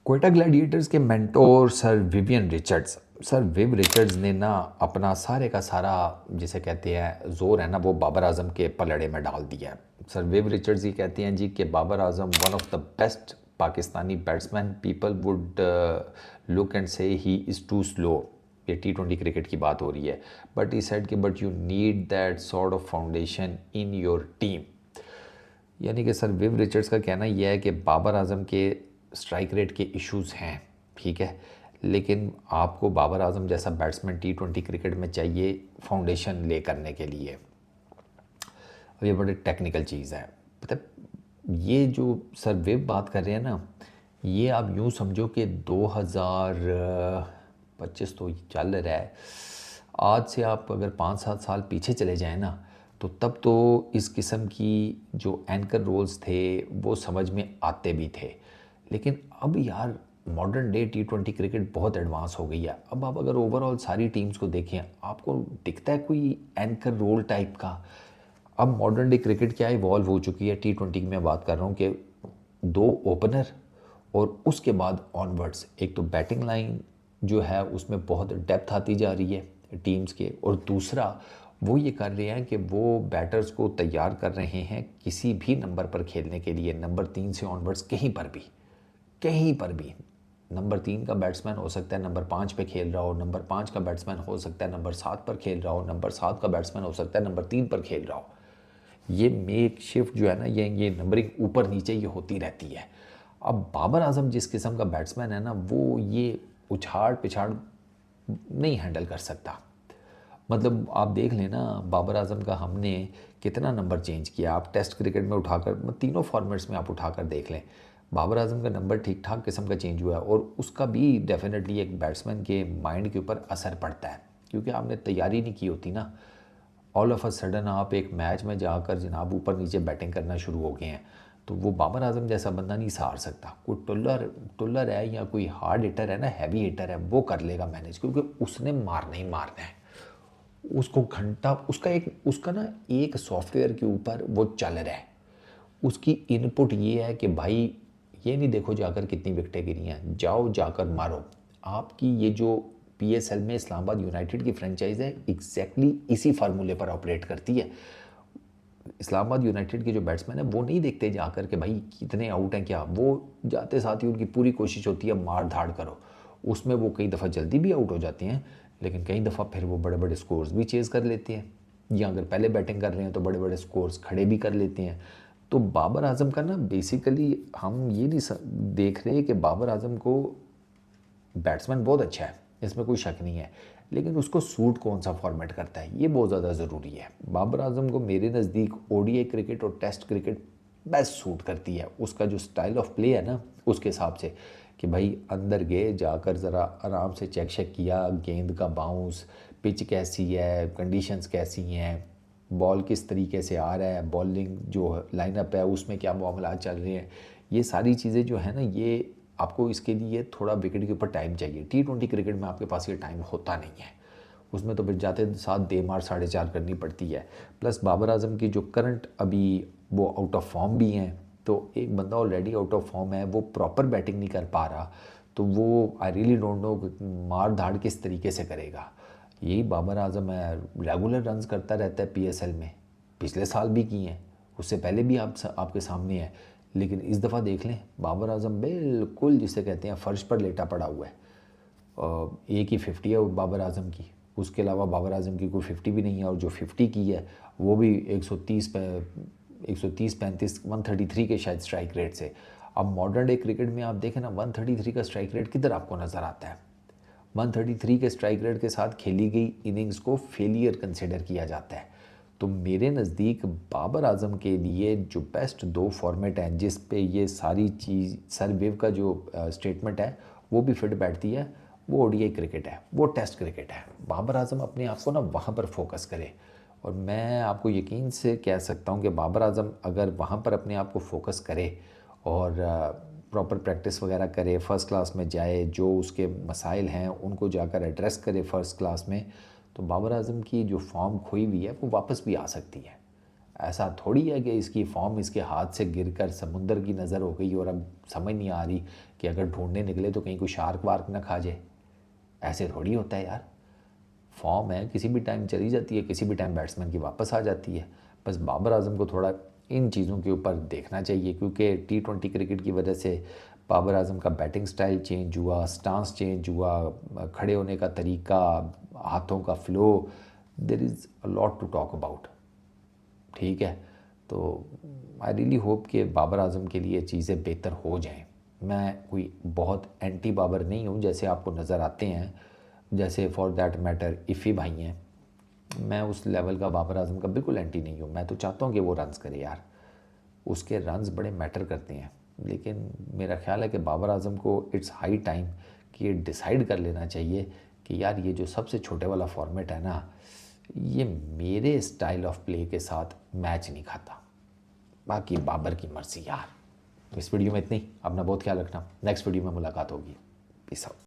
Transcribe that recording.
Quetta Gladiators के mentor sir Vivian Richards, sir Viv Richards ने ना अपना सारे का सारा जिसे कहते हैं ज़ोर है ना वो बाबर आजम के पलड़े में डाल दिया है। सर विव रिचर्ड्स ये कहते हैं जी कि Babar Azam one of the best Pakistani batsman, people would look and say he is to slow. ये T20 क्रिकेट की बात हो रही है, बट ही सेड कि but you need that sort of foundation in your team. यानी कि सर विव रिचर्ड्स का कहना यह है कि बाबर आजम के स्ट्राइक रेट के इश्यूज़ हैं, ठीक है, लेकिन आपको बाबर आजम जैसा बैट्समैन T20 क्रिकेट में चाहिए फाउंडेशन ले करने के लिए। अब ये बड़े टेक्निकल चीज़ है, पता ये जो सर विव बात कर रहे हैं ना, ये आप यूँ समझो कि 2025 तो चल रहा है, आज से आप अगर 5-7 साल पीछे चले जाएं ना, तो तब तो इस किस्म की जो एंकर रोल्स थे वो समझ में आते भी थे। लेकिन अब यार मॉडर्न डे T20 क्रिकेट बहुत एडवांस हो गई है। अब आप अगर ओवरऑल सारी टीम्स को देखें, आपको दिखता है कोई एंकर रोल टाइप का। अब मॉडर्न डे क्रिकेट क्या इवॉल्व हो चुकी है, T20 की मैं बात कर रहा हूँ कि 2 ओपनर और उसके बाद ऑनवर्ड्स एक तो बैटिंग लाइन जो है उसमें बहुत डेप्थ आती जा रही है टीम्स के, और दूसरा वो ये कर रहे हैं कि वो बैटर्स को तैयार कर रहे हैं किसी भी नंबर पर खेलने के लिए, नंबर 3 से ऑनवर्ड्स कहीं पर भी नंबर 3 का बैट्समैन हो सकता है नंबर 5 पे खेल रहा हो, नंबर 5 का बैट्समैन हो सकता है नंबर 7 पर खेल रहा हो, नंबर 7 का बैट्समैन हो सकता है नंबर 3 पर खेल रहा हो। ये मेक शिफ्ट जो है ना, ये नंबरिंग ऊपर नीचे ये होती रहती है। अब बाबर आजम जिस किस्म का बैट्समैन है ना, वो ये उछाड़ पिछाड़ नहीं हैंडल कर सकता। मतलब आप देख लें ना, बाबर आजम का हमने कितना नंबर चेंज किया। आप टेस्ट क्रिकेट में उठाकर तीनों फॉर्मेट्स में आप उठाकर देख लें, बाबर आजम का नंबर ठीक ठाक किस्म का चेंज हुआ है, और उसका भी डेफिनेटली एक बैट्समैन के माइंड के ऊपर असर पड़ता है, क्योंकि आपने तैयारी नहीं की होती ना। ऑल ऑफ अ सडन आप एक मैच में जाकर जनाब ऊपर नीचे बैटिंग करना शुरू हो गए हैं, तो वो बाबर आजम जैसा बंदा नहीं सहार सकता। कोई टुल्लर है या कोई हार्ड हिटर है ना, हैवी हिटर है, वो कर लेगा मैनेज, क्योंकि उसने मारना ही मारना है। उसको घंटा उसका ना एक सॉफ्टवेयर के ऊपर वो चल रहा है। उसकी इनपुट ये है कि भाई ये नहीं देखो जाकर कितनी विकेटें गिरी हैं, जाओ जाकर मारो। आपकी ये जो PSL में इस्लामाबाद यूनाइटेड की फ्रेंचाइज है, एग्जैक्टली इसी फार्मूले पर ऑपरेट करती है। इस्लामाबाद यूनाइटेड के जो बैट्समैन है वो नहीं देखते जाकर के भाई कितने आउट हैं क्या, वो जाते साथ ही उनकी पूरी कोशिश होती है मार धाड़ करो। उसमें वो कई दफ़ा जल्दी भी आउट हो जाते हैं, लेकिन कई दफ़ा फिर वो बड़े बड़े स्कोर्स भी चेज़ कर लेते हैं, या अगर पहले बैटिंग कर रहे हैं तो बड़े बड़े स्कोर्स खड़े भी कर लेते हैं। तो बाबर आजम का ना बेसिकली हम ये नहीं देख रहे कि बाबर आजम को बैट्समैन बहुत अच्छा है, इसमें कोई शक नहीं है, लेकिन उसको सूट कौन सा फॉर्मेट करता है ये बहुत ज़्यादा ज़रूरी है। बाबर आजम को मेरे नज़दीक ODI क्रिकेट और टेस्ट क्रिकेट बेस्ट सूट करती है। उसका जो स्टाइल ऑफ प्ले है ना, उसके हिसाब से कि भाई अंदर गए, जाकर ज़रा आराम से चेक शेक किया, गेंद का बाउंस, पिच कैसी है, कंडीशंस कैसी हैं, बॉल किस तरीके से आ रहा है, बॉलिंग जो लाइनअप है उसमें क्या मामला चल रहे हैं, ये सारी चीज़ें जो है ना, ये आपको इसके लिए थोड़ा विकेट के ऊपर टाइम चाहिए। T20 क्रिकेट में आपके पास ये टाइम होता नहीं है, उसमें तो फिर जाते साथ दे मार 4.5 करनी पड़ती है। प्लस बाबर आजम की जो करंट अभी वो आउट ऑफ फॉर्म भी हैं, तो एक बंदा ऑलरेडी आउट ऑफ फॉर्म है, वो प्रॉपर बैटिंग नहीं कर पा रहा, तो वो आई रियली डोंट नो मार धाड़ किस तरीके से करेगा। यही बाबर आजम है, रेगुलर रन्स करता रहता है PSL में, पिछले साल भी किए हैं, उससे पहले भी आपके सामने है। लेकिन इस दफ़ा देख लें, बाबर आजम बिल्कुल जिसे कहते हैं फ़र्श पर लेटा पड़ा हुआ है। एक ही 50 है बाबर आजम की, उसके अलावा बाबर आजम की कोई 50 भी नहीं है, और जो 50 की है वो भी 130 135 133 के शायद स्ट्राइक रेट से। अब मॉडर्न डे क्रिकेट में आप देखें ना, 133 का स्ट्राइक रेट किधर आपको नज़र आता है? 133 के स्ट्राइक रेट के साथ खेली गई इनिंग्स को फेलियर कंसिडर किया जाता है। तो मेरे नज़दीक बाबर आजम के लिए जो बेस्ट 2 फॉर्मेट हैं जिस पे ये सारी चीज़ सर विव का जो स्टेटमेंट है वो भी फिट बैठती है, वो ODI क्रिकेट है, वो टेस्ट क्रिकेट है। बाबर आजम अपने आप को ना वहाँ पर फोकस करे, और मैं आपको यकीन से कह सकता हूँ कि बाबर आजम अगर वहाँ पर अपने आप को फोकस करे और प्रॉपर प्रैक्टिस वगैरह करे, फ़र्स्ट क्लास में जाए, जो उसके मसाइल हैं उनको जाकर एड्रेस करे फ़र्स्ट क्लास में, तो बाबर आजम की जो फॉर्म खोई हुई है वो वापस भी आ सकती है। ऐसा थोड़ी है कि इसकी फॉर्म इसके हाथ से गिरकर समुंदर की नज़र हो गई और अब समझ नहीं आ रही कि अगर ढूंढने निकले तो कहीं कोई शार्क वार्क ना खा जाए। ऐसे थोड़ी होता है यार। फॉर्म है, किसी भी टाइम चली जाती है, किसी भी टाइम बैट्समैन की वापस आ जाती है। बस बाबर आजम को थोड़ा इन चीज़ों के ऊपर देखना चाहिए, क्योंकि T20 क्रिकेट की वजह से बाबर आजम का बैटिंग स्टाइल चेंज हुआ, स्टांस चेंज हुआ, खड़े होने का तरीका, हाथों का flow, there is a lot to talk about. ठीक है, तो आई रियली होप कि बाबर आजम के लिए चीज़ें बेहतर हो जाएं। मैं कोई बहुत एंटी बाबर नहीं हूँ जैसे आपको नज़र आते हैं, जैसे फॉर दैट मैटर इफ़ी भाई हैं। मैं उस लेवल का बाबर आजम का बिल्कुल एंटी नहीं हूँ। मैं तो चाहता हूँ कि वो रन्स करे यार, उसके रन्स बड़े मैटर करते हैं। लेकिन मेरा ख्याल है कि बाबर आजम को इट्स हाई टाइम कि ये डिसाइड कर लेना चाहिए कि यार ये जो सबसे छोटे वाला फॉर्मेट है ना, ये मेरे स्टाइल ऑफ प्ले के साथ मैच नहीं खाता। बाकी बाबर की मर्जी यार। इस वीडियो में इतनी। अपना बहुत ख्याल रखना, नेक्स्ट वीडियो में मुलाकात होगी। Peace out.